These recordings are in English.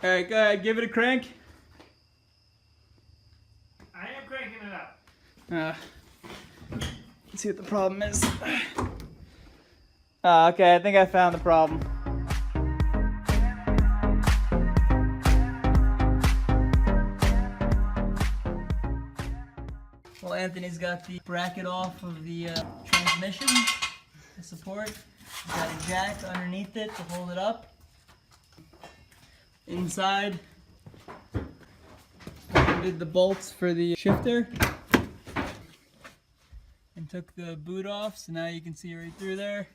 All right, go ahead, give it a crank. I am cranking it up. Let's see what the problem is. Okay, I think I found the problem. Well, Anthony's got the bracket off of the transmission to support. Got a jack underneath it to hold it up. Inside, did the bolts for the shifter and took the boot off, so now you can see right through there.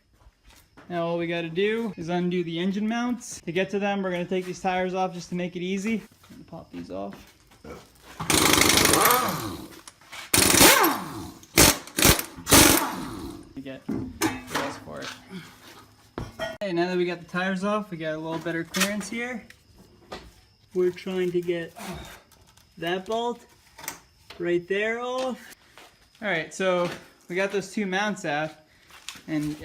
Now all we got to do is undo the engine mounts. To get to them, we're going to take these tires off just to make it easy. I'm going to pop these off. You get gas for it. Okay, now that we got the tires off, we got a little better clearance here. We're trying to get that bolt right there off. All right, so we got those two mounts out, and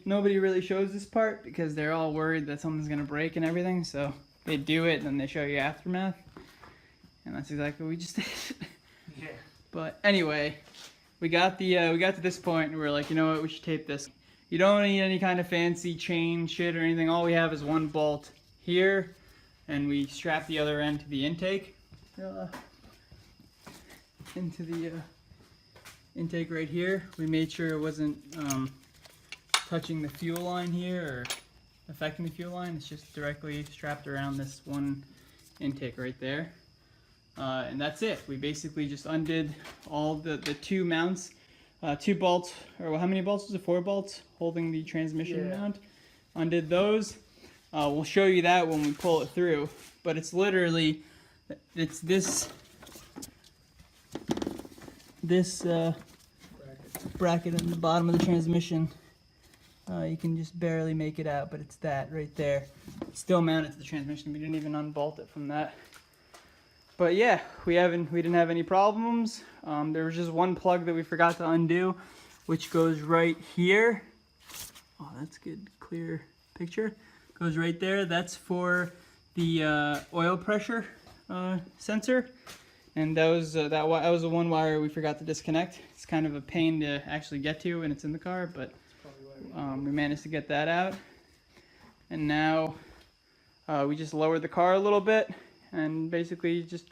nobody really shows this part because they're all worried that something's gonna break and everything. So they do it, and then they show you aftermath, and that's exactly what we just did. Yeah. But anyway, we got to this point, and we're like, you know what, we should tape this. You don't need any kind of fancy chain shit or anything. All we have is one bolt here, and we strap the other end to the intake. Into the intake right here. We made sure it wasn't touching the fuel line here or affecting the fuel line. It's just directly strapped around this one intake right there. And that's it. We basically just undid all the two mounts, two bolts, or how many bolts was it? 4 bolts holding the transmission mount. Undid those. We'll show you that when we pull it through, but it's literally, it's this bracket in the bottom of the transmission. You can just barely make it out, but it's that right there. It's still mounted to the transmission. We didn't even unbolt it from that. But yeah, we didn't have any problems. There was just one plug that we forgot to undo, which goes right here. Oh, that's good, clear picture. Goes right there. That's for the oil pressure sensor, and that was the one wire we forgot to disconnect. It's kind of a pain to actually get to, and it's in the car, but we managed to get that out. And now we just lowered the car a little bit, and basically just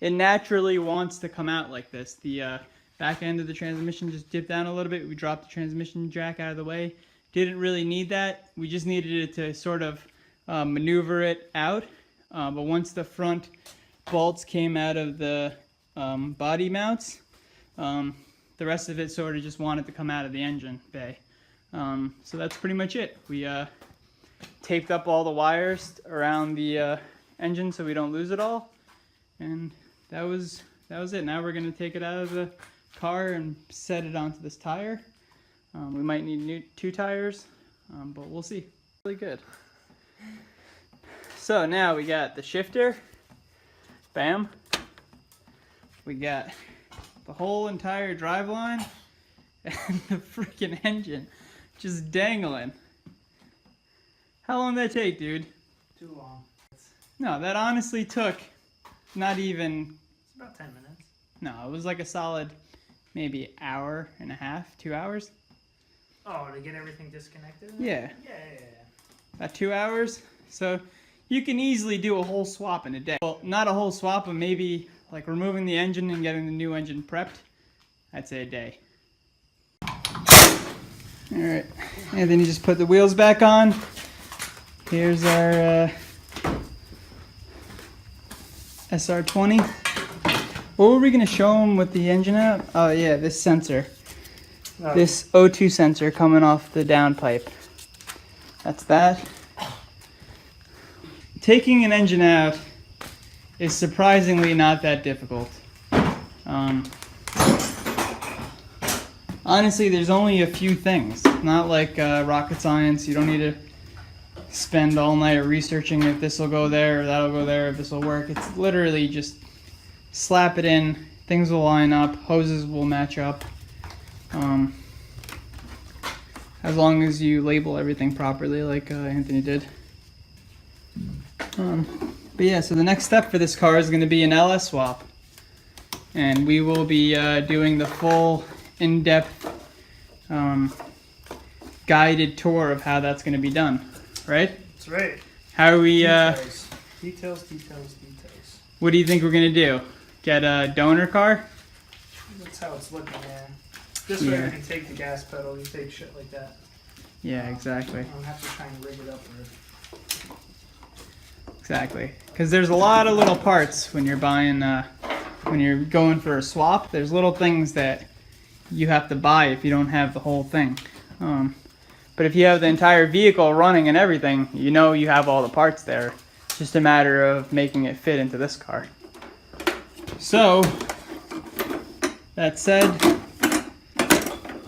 it naturally wants to come out like this. The back end of the transmission just dipped down a little bit. We dropped the transmission jack out of the way. Didn't really need that. We just needed it to sort of maneuver it out. But once the front bolts came out of the body mounts, the rest of it sort of just wanted to come out of the engine bay. So that's pretty much it. We taped up all the wires around the engine so we don't lose it all. And that was it. Now we're going to take it out of the car and set it onto this tire. We might need 2 tires, but we'll see. Really good. So now we got the shifter. Bam. We got the whole entire driveline and the freaking engine just dangling. How long did that take, dude? Too long. No, that honestly took not even... It's about 10 minutes. No, it was like a solid maybe hour and a half, 2 hours. Oh, to get everything disconnected? Yeah. Yeah. About 2 hours. So you can easily do a whole swap in a day. Well, not a whole swap, but maybe like removing the engine and getting the new engine prepped. I'd say a day. All right, and then you just put the wheels back on. Here's our sr20. What were we gonna show them with the engine out? Oh yeah, this sensor. This O2 sensor coming off the downpipe. That's that. Taking an engine out is surprisingly not that difficult. Honestly, there's only a few things. Not like rocket science. You don't need to spend all night researching if this will go there or that'll go there, if this will work. It's literally just slap it in, things will line up, hoses will match up. As long as you label everything properly like Anthony did. But yeah, so the next step for this car is going to be an LS swap. And we will be doing the full in-depth guided tour of how that's going to be done, right? That's right. How are we, Details. what do you think we're going to do? Get a donor car? That's how it's looking, yeah. This Yeah. way I can take the gas pedal, you take shit like that. Yeah, exactly. I don't have to try and rig it up or... Exactly. Because there's a lot of little parts when you're buying, when you're going for a swap. There's little things that you have to buy if you don't have the whole thing. But if you have the entire vehicle running and everything, you know you have all the parts there. It's just a matter of making it fit into this car. So, that said,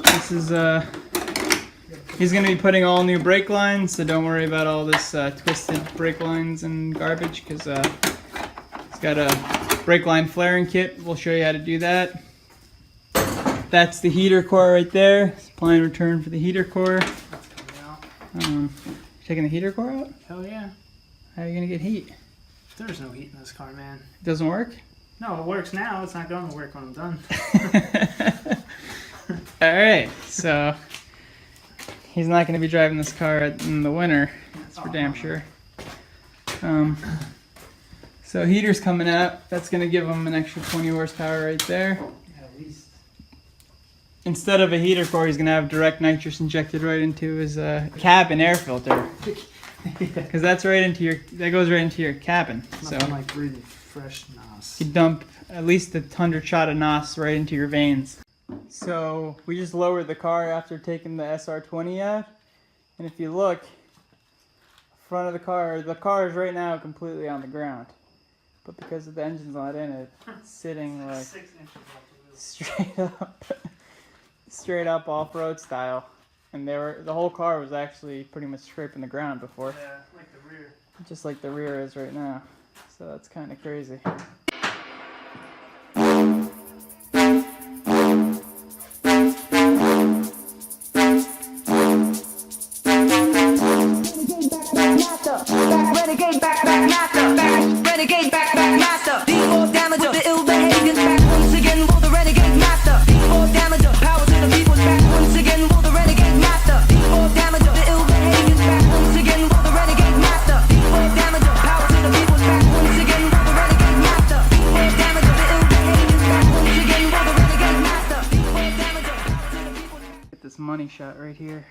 this is, he's going to be putting all new brake lines, so don't worry about all this twisted brake lines and garbage, because he's got a brake line flaring kit. We'll show you how to do that. That's the heater core right there. Supply and return for the heater core. That's coming out. Taking the heater core out? Hell yeah. How are you going to get heat? There's no heat in this car, man. It doesn't work? No, it works now. It's not going to work when I'm done. Alright, so he's not going to be driving this car in the winter. That's for damn sure. So heater's coming out. That's going to give him an extra 20 horsepower right there. At least. Instead of a heater core, he's going to have direct nitrous injected right into his cabin air filter. Because that's right into your, that goes right into your cabin. So Nothing like breathing fresh NOS. you dump at least 100 shot of NOS right into your veins. So we just lowered the car after taking the sr20 out, and if you look, front of the car is right now completely on the ground, but because the engine's not in it, it's sitting like 6 inches off the wheel. straight up off-road style, and the whole car was actually pretty much scraping the ground before, Yeah, like the rear. just like the rear is right now. So that's kind of crazy. Renegade back master, renegade back master. D4 damager, the ill behavior's back once again. Will the renegade master? D4 damager, power to the people's back once again. Will the renegade master? D4 damager, the ill behavior's back once again. Will the renegade master? D4 damager, power to the people's back once again. Will the renegade master? D4 damager, the ill behavior's back once again. Will the renegade master? D4 damager, power to the people's back. Get this money shot right here.